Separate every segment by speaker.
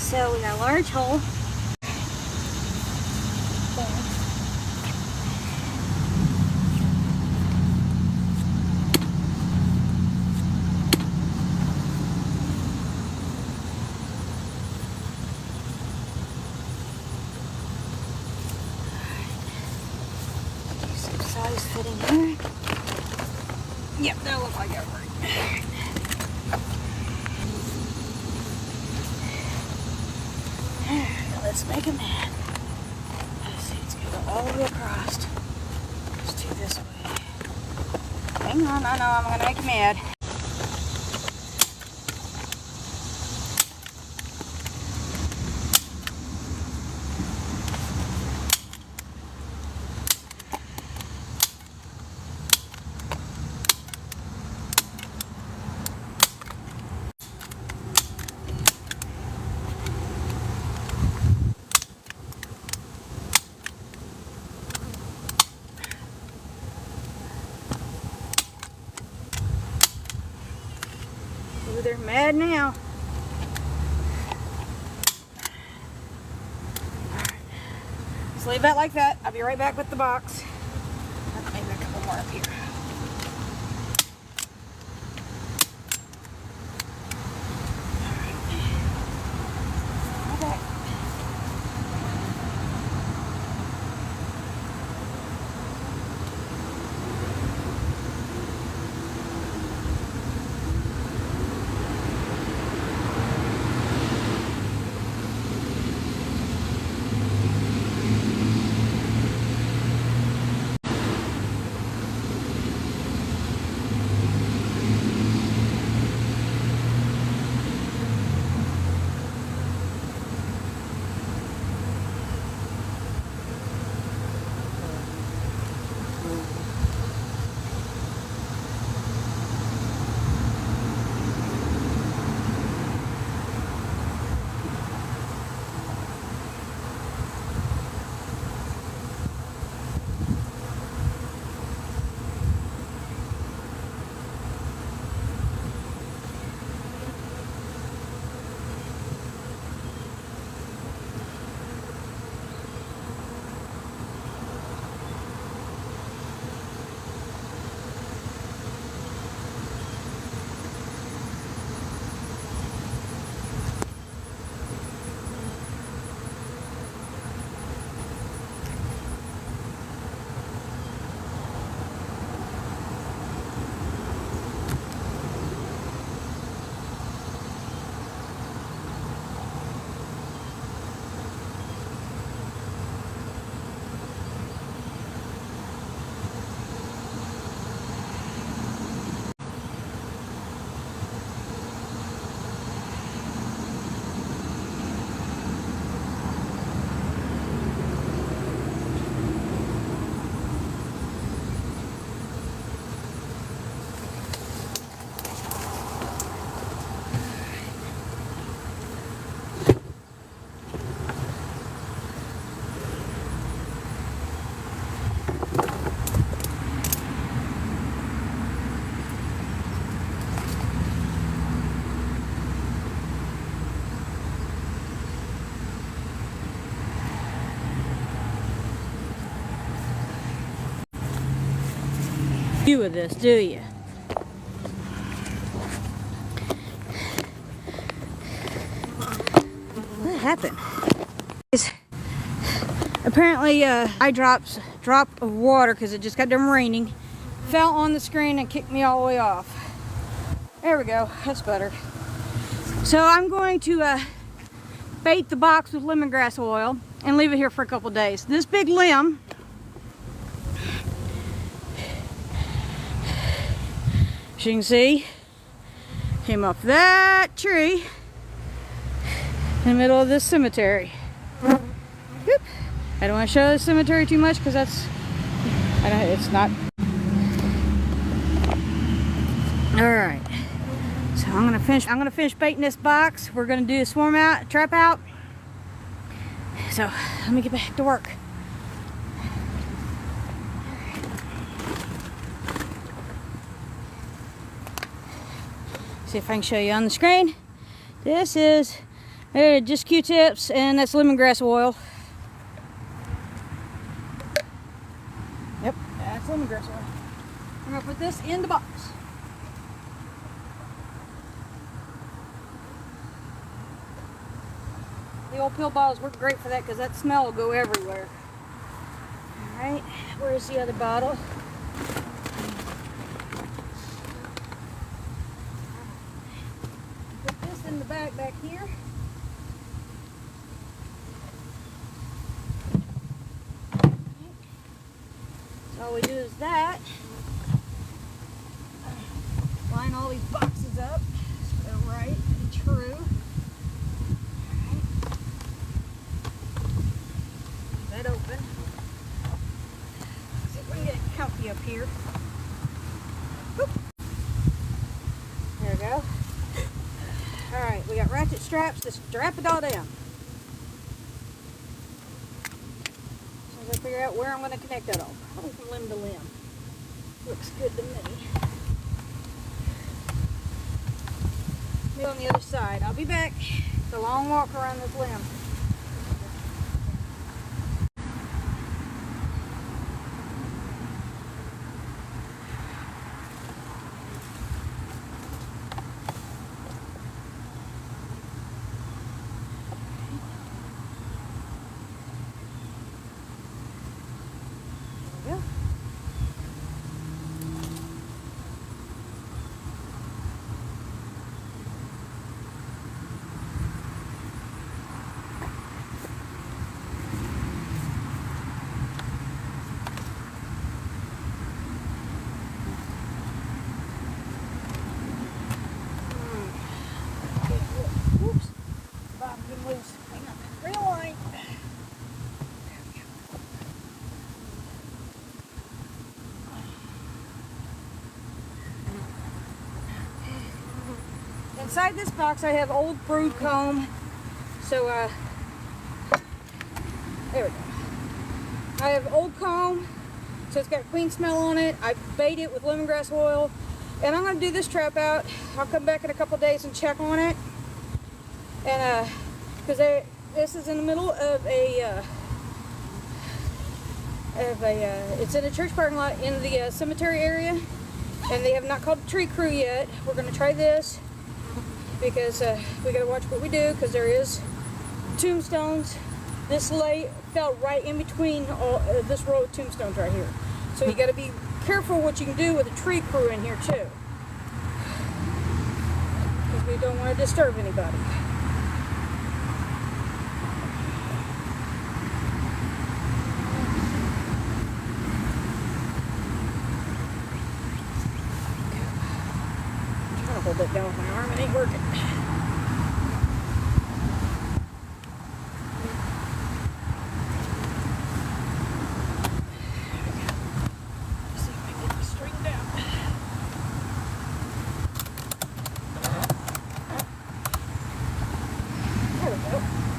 Speaker 1: So we got a large hole. Some size fit in here. Yep, that'll look like it. Let's make a man. Let's see, it's gonna go all the way across. Let's do this way. Hang on, I know I'm gonna make you mad. Ooh, they're mad now. Alright. Just leave that like that. I'll be right back with the box. Maybe a couple more up here. With this, do you? What happened? Apparently, eye drop of water because it just got done raining, fell on the screen and kicked me all the way off. There we go. That's better. So I'm going to bait the box with lemongrass oil and leave it here for a couple days. This big limb. As you can see, came off that tree in the middle of this cemetery. Whoop. I don't want to show the cemetery too much because it's not. All right, so I'm gonna finish baiting this box. We're gonna do a swarm out, trap out. So let me get back to work. See if I can show you on the screen. This is Just Q-tips, and that's lemongrass oil. Yep, that's lemongrass oil. I'm gonna put this in the box. The old pill bottles work great for that because that smell will go everywhere. Alright, where's the other bottle? Put this in the back here. So all we do is that. Line all these boxes up. So right and true. Alright. That open. See if we can get it comfy up here. Whoop. There we go. Alright, we got ratchet straps to strap it all down. I figure out where I'm going to connect that all. Probably from limb to limb. Looks good to me. Maybe on the other side. I'll be back. It's a long walk around this limb. Inside this box I have old brood comb. So there we go. I have old comb, so it's got clean smell on it. I bait it with lemongrass oil, and I'm going to do this trap out. I'll come back in a couple days and check on it. And because this is in the middle of it's in a church parking lot in the cemetery area, and they have not called the tree crew yet. We're going to try this because we got to watch what we do, because there is tombstones. This fell right in between this row of tombstones right here. So you got to be careful what you can do with a tree crew in here too, because we don't want to disturb anybody. I'm trying to hold that down with my arm. It ain't working.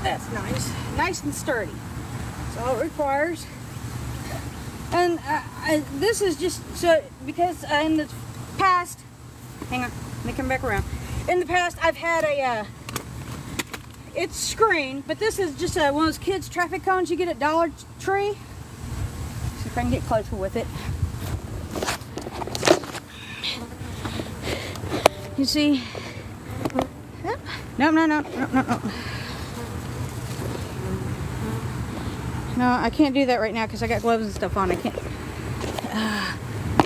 Speaker 1: That's nice and sturdy. That's all it requires. And this is just so because in the past, hang on, let me come back around. In the past, I've had it's screen, but this is just one of those kids' traffic cones you get at Dollar Tree. See if I can get closer with it. You see? No. No, I can't do that right now because I got gloves and stuff on. I can't.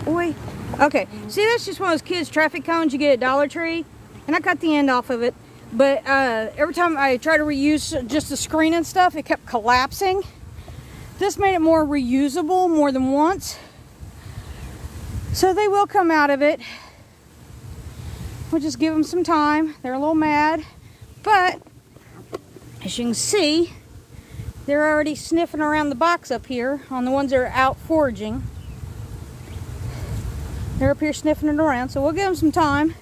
Speaker 1: Boy. Okay. See, that's just one of those kids' traffic cones you get at Dollar Tree. And I cut the end off of it. But every time I try to reuse just the screen and stuff, it kept collapsing. This made it more reusable more than once. So they will come out of it. We'll just give them some time. They're a little mad. But, as you can see, they're already sniffing around the box up here on the ones that are out foraging. They're up here sniffing it around, so we'll give them some time.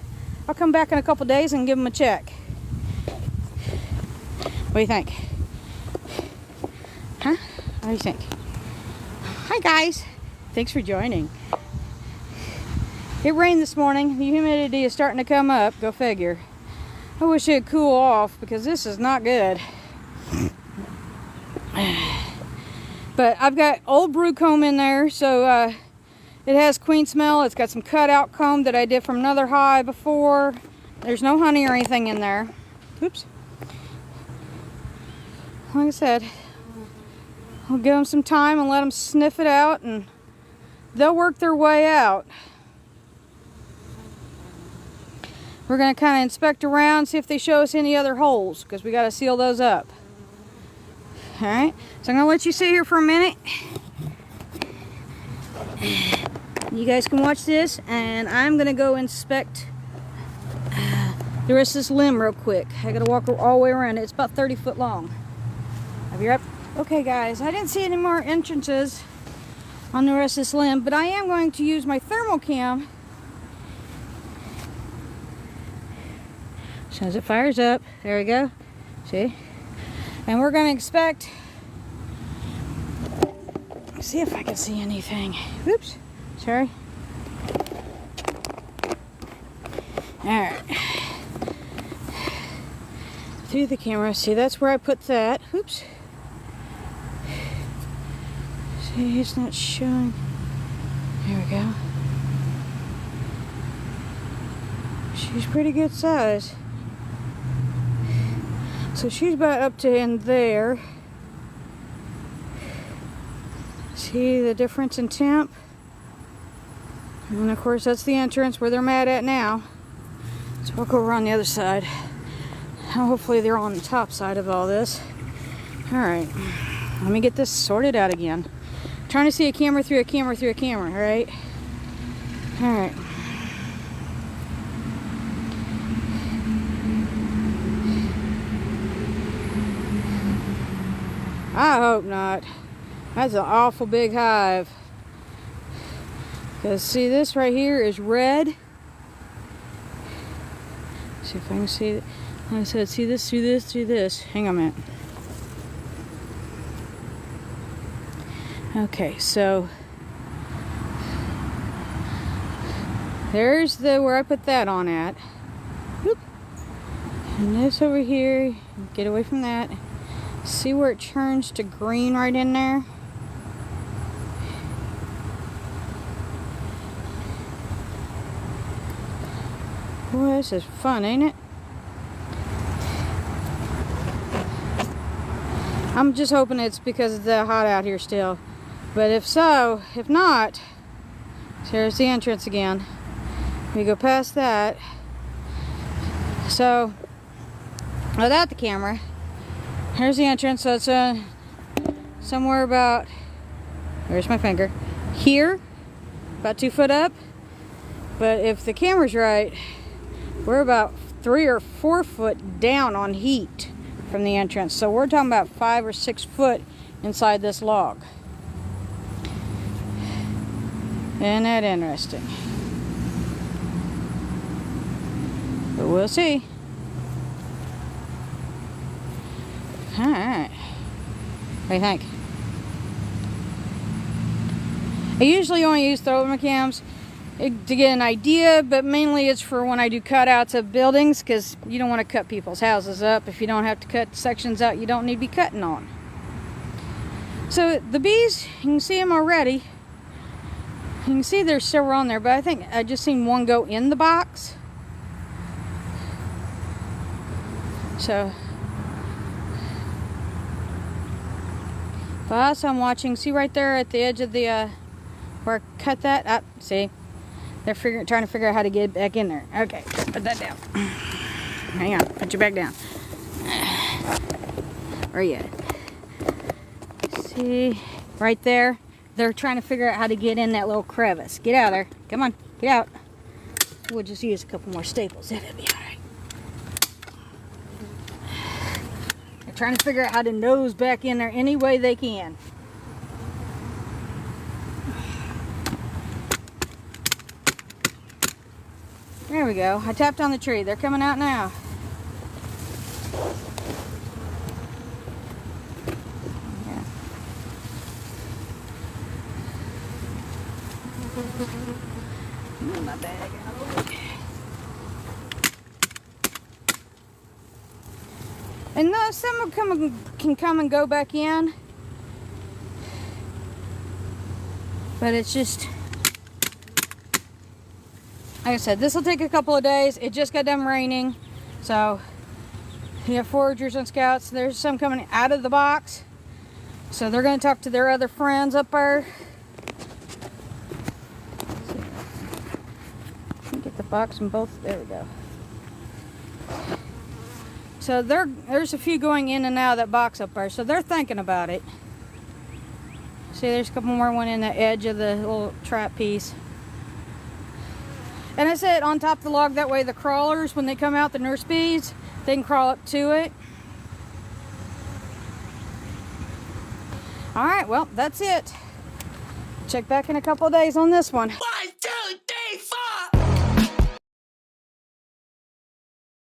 Speaker 1: I'll come back in a couple days and give them a check. What do you think? Huh? What do you think? Hi guys. Thanks for joining. It rained this morning. The humidity is starting to come up. Go figure. I wish it'd cool off because this is not good. But I've got old brew comb in there, so it has queen smell. It's got some cut out comb that I did from another hive before. There's no honey or anything in there. Oops. Like I said, I'll give them some time and let them sniff it out, and they'll work their way out. We're going to kind of inspect around, see if they show us any other holes, because we got to seal those up. Alright, so I'm going to let you sit here for a minute. You guys can watch this, and I'm going to go inspect the rest of this limb real quick. I got to walk all the way around it. It's about 30 foot long. I'll be right back. Okay guys, I didn't see any more entrances on the rest of this limb, but I am going to use my thermal cam. So as it fires up, there we go. See? And we're going to inspect. See if I can see anything. Oops, sorry. Alright. Through the camera. See, that's where I put that. Oops. See, it's not showing. There we go. She's pretty good size. So she's about up to in there. See the difference in temp? And of course that's the entrance where they're mad at now. So we'll go around the other side. Hopefully they're on the top side of all this. Alright. Let me get this sorted out again. I'm trying to see a camera through a camera through a camera, right? Alright. I hope not. That's an awful big hive. Because see, this right here is red. See if I can see it. Like I said, see this through this through this. Hang on a minute. Okay, so there's the where I put that on at. Whoop. And this over here, get away from that. See where it turns to green right in there? Boy, this is fun, ain't it? I'm just hoping it's because it's hot out here still. But if so, if not, there's the entrance again. We go past that. So, without the camera, here's the entrance. So it's somewhere about, where's my finger? Here, about 2 foot up. But if the camera's right, we're about 3 or 4 foot down on heat from the entrance. So we're talking about 5 or 6 foot inside this log. Isn't that interesting? But we'll see. Alright. What do you think? I usually only use thermo cams to get an idea, but mainly it's for when I do cutouts of buildings, because you don't want to cut people's houses up if you don't have to cut sections out you don't need to be cutting on. So the bees, you can see them already. You can see there's several on there, but I think I just seen one go in the box. So but I'm watching. See right there at the edge of the where I cut that up. See, they're trying to figure out how to get back in there. Okay, put that down. Hang on, put your back down. Where are you at? See, right there. They're trying to figure out how to get in that little crevice. Get out of there. Come on, get out. We'll just use a couple more staples. That'll be all right. They're trying to figure out how to nose back in there any way they can. There we go. I tapped on the tree. They're coming out now. Yeah. My bag. And some will can come and go back in. But it's just, like I said, this will take a couple of days. It just got done raining. So you have foragers and scouts. There's some coming out of the box. So they're going to talk to their other friends up there. Get the box in both. There we go. So there's a few going in and out of that box up there. So they're thinking about it. See, there's a couple more one in the edge of the little trap piece. And I said on top of the log, that way the crawlers, when they come out, the nurse bees, they can crawl up to it. Alright, well, that's it. Check back in a couple of days on this one.